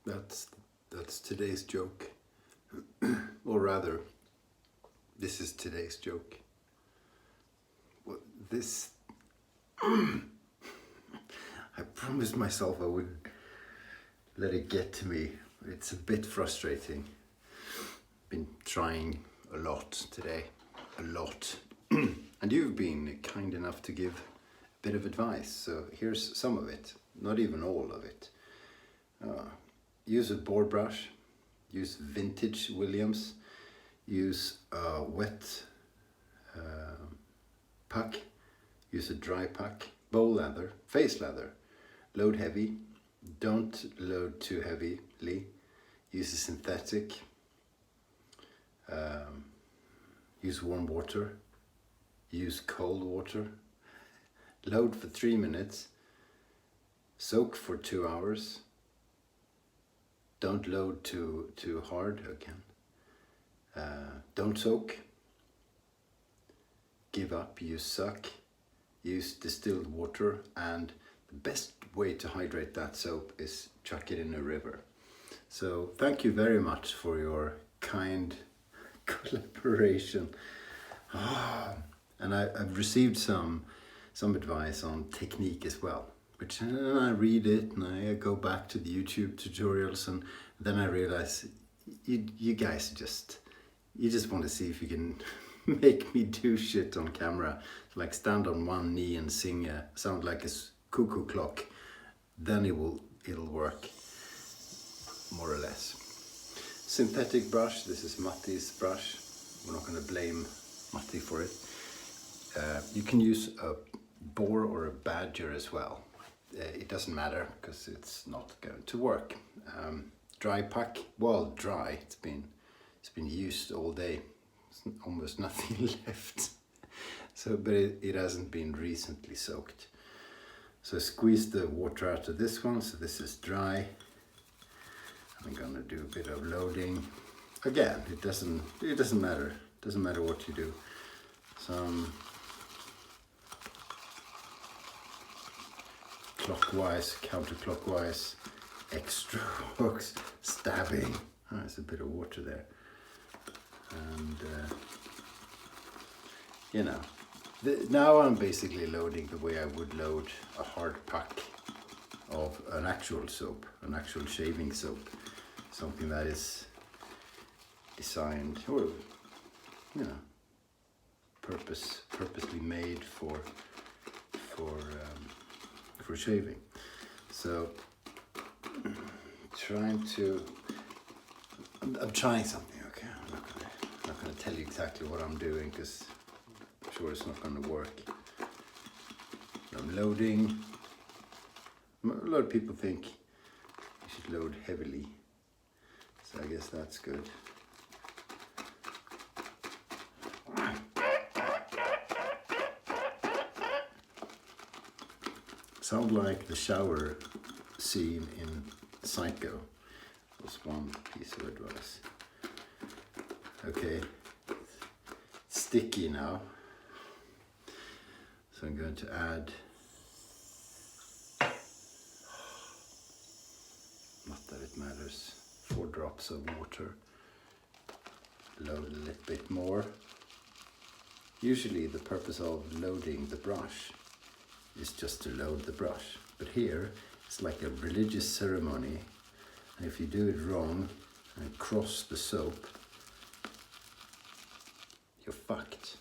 That's today's joke. Or rather, this is today's joke. Well, this I promised myself I wouldn't let it get to me. It's a bit frustrating. Been trying a lot today. A lot. And you've been kind enough to give a bit of advice. So here's some of it. Not even all of it. Use a board brush. Use vintage Williams. Use a wet puck. Use a dry puck. Bowl leather. Face leather. Load heavy. Don't load too heavily. Use a synthetic. Use warm water. Use cold water. Load for 3 minutes. Soak for 2 hours. Don't load too hard again. Don't soak. Give up. Use suck. Use distilled water. And the best way to hydrate that soap is chuck it in a river. So thank you very much for your kind collaboration. And I've received some advice on technique as well, which I read it and I go back to the YouTube tutorials, and then I realize you guys just want to see if you can make me do shit on camera, like stand on one knee and sing sound like a cuckoo clock. Then it'll work more or less. Synthetic brush. This is Matti's brush. We're not going to blame Matti for it. You can use a boar or a badger as well. It doesn't matter because it's not going to work. Dry puck. Well, dry. It's been used all day. There's almost nothing left. So, but it hasn't been recently soaked. So squeeze the water out of this one. So this is dry. I'm gonna do a bit of loading. Again, it doesn't matter. It doesn't matter what you do. Some clockwise, counterclockwise, extra hooks, stabbing. Oh, there's a bit of water there. And you know, now I'm basically loading the way I would load a hard pack of an actual soap, an actual shaving soap, something that is designed, or you know, purposely made for shaving. So I'm trying something. Okay, I'm not gonna tell you exactly what I'm doing because I'm sure it's not gonna work. I'm loading. A lot of people think you should load heavily, so I guess that's good. Sound like the shower scene in Psycho was one piece of advice. Okay, it's sticky now, so I'm going to add, not that it matters, 4 drops of water. Load a little bit more. Usually the purpose of loading the brush is just to load the brush, but here it's like a religious ceremony, and if you do it wrong and cross the soap, you're fucked.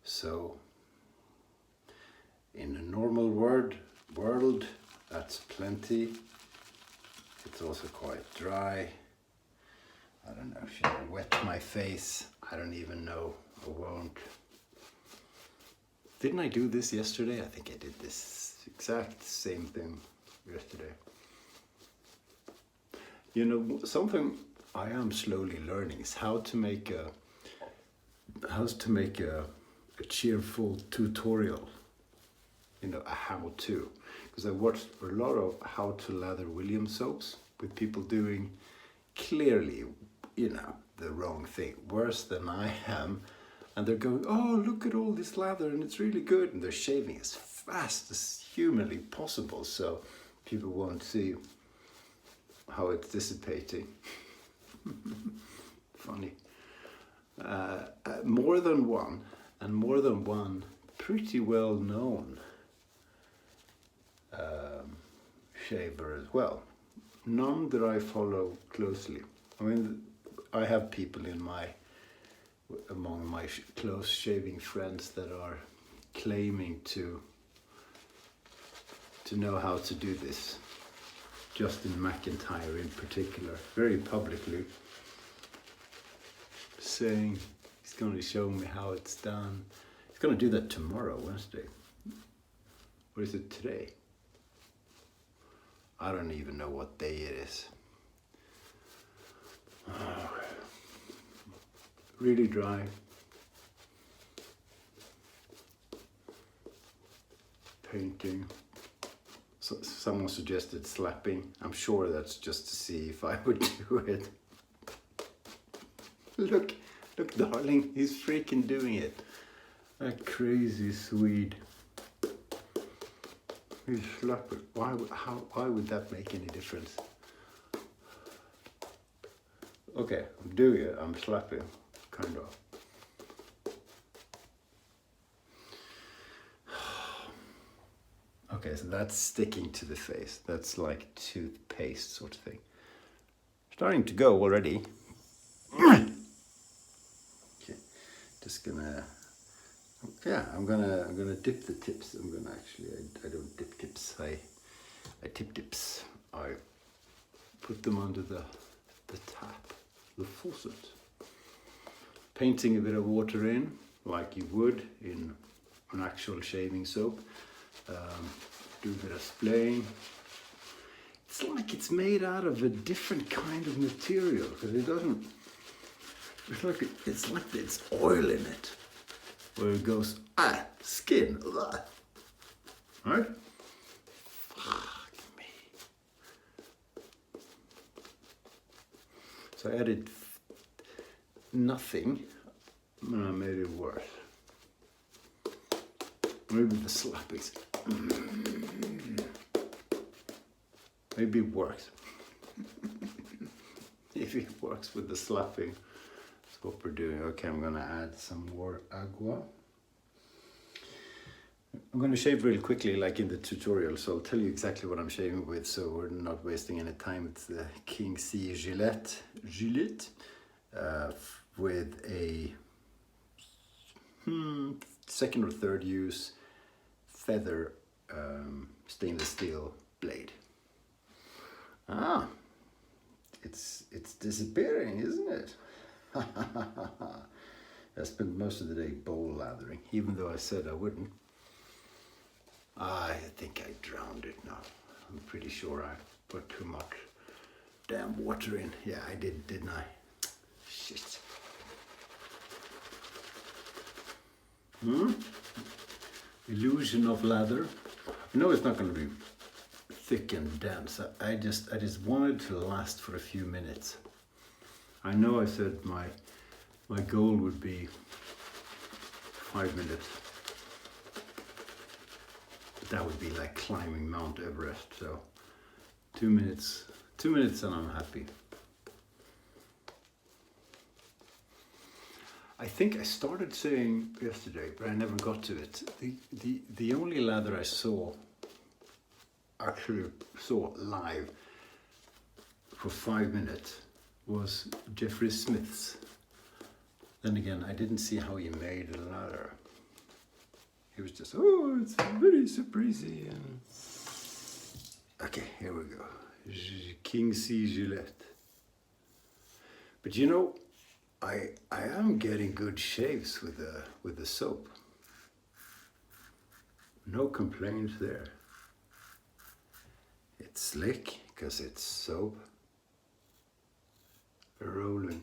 So in a normal world, that's plenty. It's also quite dry. I don't know, should I wet my face? I don't even know, I won't. Didn't I do this yesterday? I think I did this exact same thing yesterday. You know, something I am slowly learning is how to make a cheerful tutorial. You know, a how-to. Because I watched a lot of how to lather Williams soaps with people doing clearly, you know, the wrong thing, worse than I am And they're going, oh, look at all this lather and it's really good. And they're shaving as fast as humanly possible so people won't see how it's dissipating. Funny. More than one, and more than one pretty well known shaver as well. None that I follow closely. I mean, I have people among my close shaving friends that are claiming to know how to do this. Justin McIntyre in particular, very publicly saying he's going to show me how it's done. He's going to do that tomorrow, Wednesday. Or is it today? I don't even know what day it is. Really dry. Painting. So, someone suggested slapping. I'm sure that's just to see if I would do it. Look, darling, he's freaking doing it. That crazy Swede. He's slapping. Why would that make any difference? Okay, I'm doing it. I'm slapping, kind of. Okay, so that's sticking to the face. That's like toothpaste sort of thing. Starting to go already. Okay, just gonna. Yeah, I'm gonna dip the tips. I'm gonna actually. I don't dip tips. I tip tips. I put them under the tap, the faucet. Painting a bit of water in, like you would in an actual shaving soap. Do a bit of splaying. It's like it's made out of a different kind of material because it doesn't. It's like it's oil in it, where it goes skin. Right? Fuck me. So I added nothing, and I made it worse. Maybe the slappings. Maybe it works. If it works with the slapping, that's what we're doing. Okay, I'm gonna add some more agua. I'm gonna shave really quickly, like in the tutorial, so I'll tell you exactly what I'm shaving with, so we're not wasting any time. It's the King C Gillette with a second or third use feather stainless steel blade. It's disappearing, isn't it? I spent most of the day bowl lathering, even though I said I wouldn't. I think I drowned it now. I'm pretty sure I put too much damn water in. Yeah, I did, didn't I? Shit. Illusion of lather. I know it's not going to be thick and dense. I just wanted to last for a few minutes. I know I said my goal would be 5 minutes. But that would be like climbing Mount Everest. So 2 minutes and I'm happy. I think I started saying yesterday, but I never got to it. The only lather I actually saw live for 5 minutes was Jeffrey Smith's. Then again, I didn't see how he made a lather. He was just, oh, it's very surprising. Okay, here we go. King C Gillette. But you know, I am getting good shaves with the soap. No complaints there. It's slick because it's soap. A rolling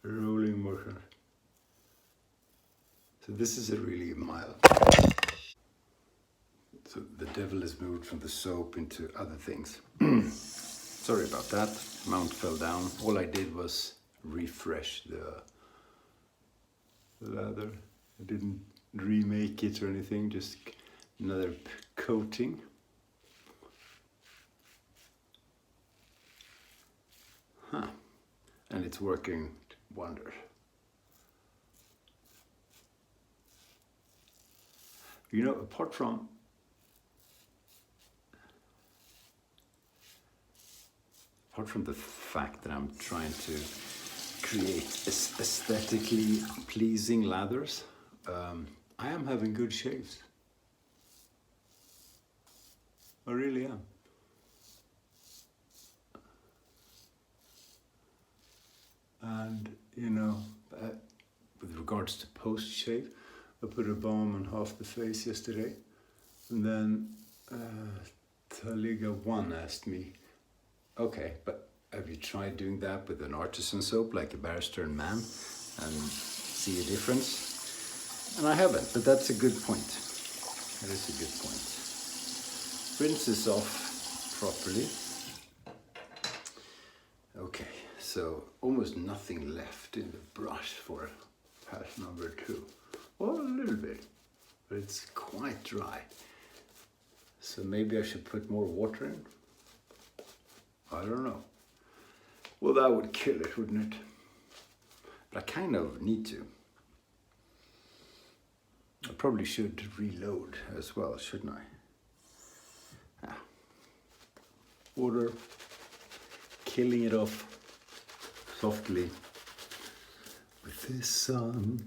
motion. So this is a really mild. So the devil has moved from the soap into other things. Sorry about that. Mount fell down. All I did was refresh leather. I didn't remake it or anything, just another coating. Huh. And it's working wonders. You know, apart from the fact that I'm trying to create aesthetically pleasing lathers, I am having good shaves. I really am. And, you know, with regards to post-shave, I put a balm on half the face yesterday. And then Taliga1 asked me, okay, but have you tried doing that with an artisan soap like a barrister and man and see a difference? And I haven't, but that's a good point. That is a good point. Rinse this off properly. Okay, so almost nothing left in the brush for pass number 2. Well, a little bit, but it's quite dry. So maybe I should put more water in? I don't know. Well, that would kill it, wouldn't it? But I kind of need to. I probably should reload as well, shouldn't I? Ah. Water, killing it off softly with this song.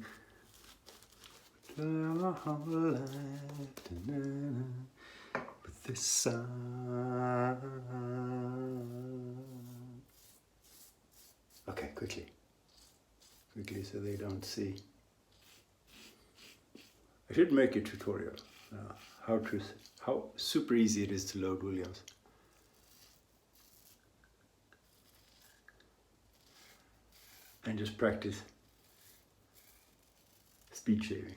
With this song. Okay, quickly so they don't see. I should make a tutorial how super easy it is to load Williams. And just practice speed shaving.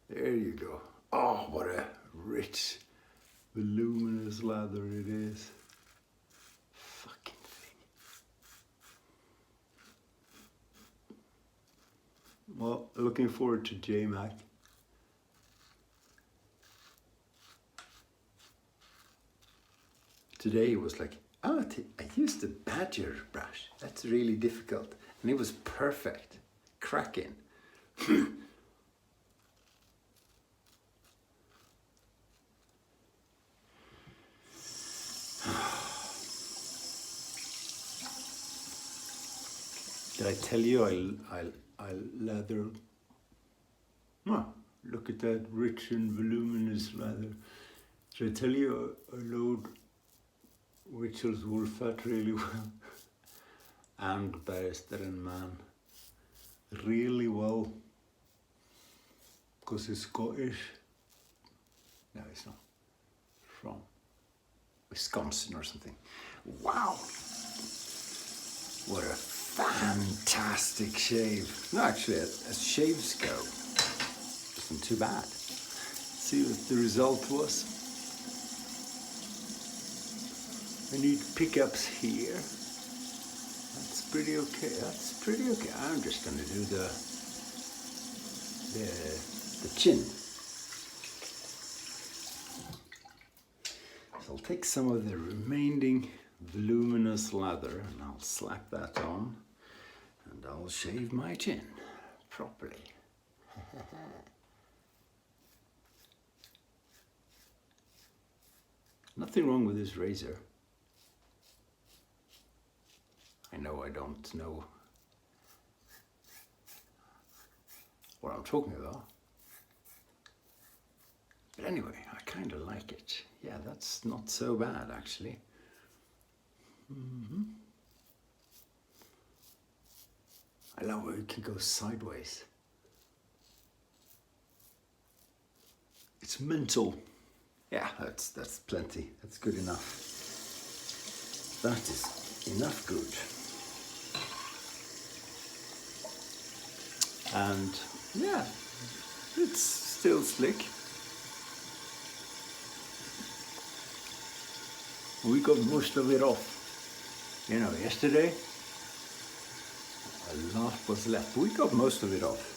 There you go. Oh, what a rich, voluminous lather it is. Fucking thing. Well, looking forward to J-Mac. Today it was like, I used the Badger brush. That's really difficult. And it was perfect. Cracking. Did I tell you I lather? Oh, look at that rich and voluminous lather. Did I tell you I load Rachel's wool fat really well? And barrister and man really well. Because he's Scottish. No, he's not. From Wisconsin or something. Wow! What a fantastic shave. No, actually, as shaves go, isn't too bad. See what the result was. I need pickups here. That's pretty okay. That's pretty okay. I'm just going to do the chin. So I'll take some of the remaining voluminous lather and I'll slap that on and I'll shave my chin properly. Nothing wrong with this razor. I know I don't know what I'm talking about. But anyway, I kind of like it. Yeah, that's not so bad actually. I love how it can go sideways. It's mental. Yeah, that's plenty. That's good enough. That is enough good. And yeah, it's still slick. We got most of it off. You know, yesterday a lot was left. We got most of it off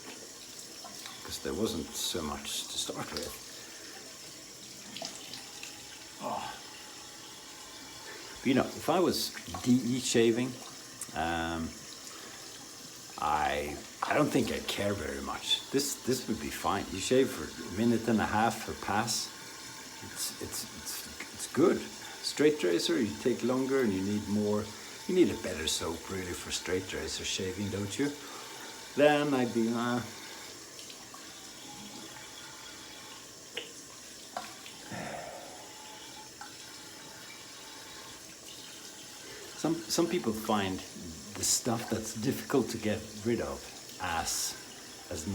because there wasn't so much to start with. Oh. But, you know, if I was DE shaving, I don't think I'd care very much. This would be fine. You shave for a minute and a half per pass. It's good. Straight razor, you take longer and you need more. You need a better soap really for straight razor shaving, don't you? Then I'd be Some people find the stuff that's difficult to get rid of as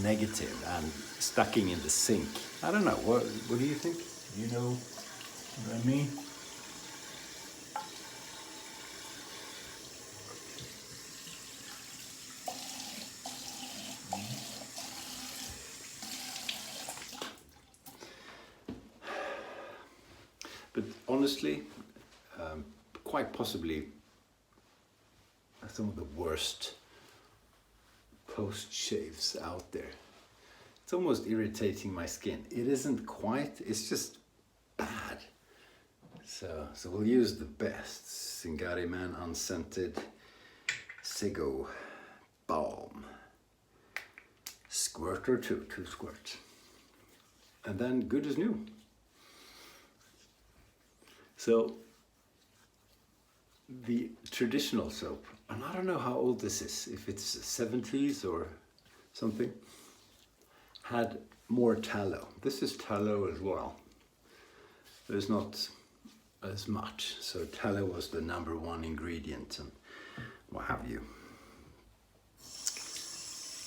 negative and stucking in the sink. I don't know. What do you think? You know what I mean? But honestly, quite possibly some of the worst post shaves out there. It's almost irritating my skin. It isn't quite, it's just bad. So we'll use the best Singari Man unscented Sego balm. Squirt or two squirts. And then good as new. So the traditional soap, and I don't know how old this is, if it's 70s or something, had more tallow. This is tallow as well. There's not as much, so tallow was the #1 ingredient and what have you.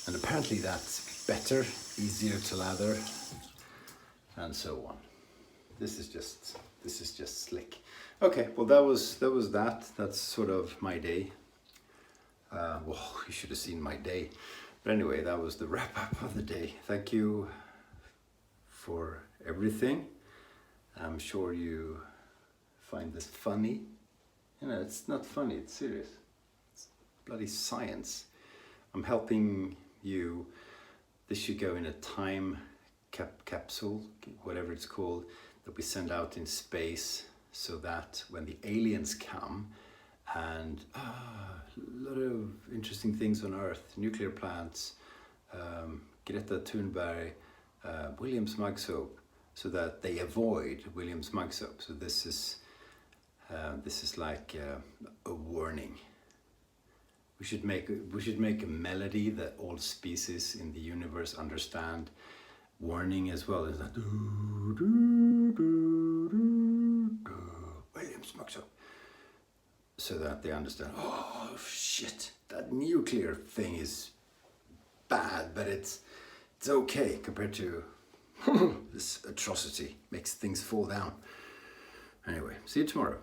And apparently that's better, easier to lather, and so on. This is just slick. Okay, well that was that. That's sort of my day. Well, you should have seen my day. But anyway, that was the wrap up of the day. Thank you for everything. I'm sure you find this funny. You know, it's not funny, it's serious. It's bloody science. I'm helping you. This should go in a time capsule, whatever it's called, that we send out in space, so that when the aliens come, and a lot of interesting things on Earth, nuclear plants, Greta Thunberg, Williams mug soap, so that they avoid Williams mug soap. So this is like a warning. We should make a melody that all species in the universe understand. Warning as well, is that Williams mug soap, so that they understand. Oh shit, that nuclear thing is bad, but it's okay compared to this atrocity. Makes things fall down. Anyway, see you tomorrow.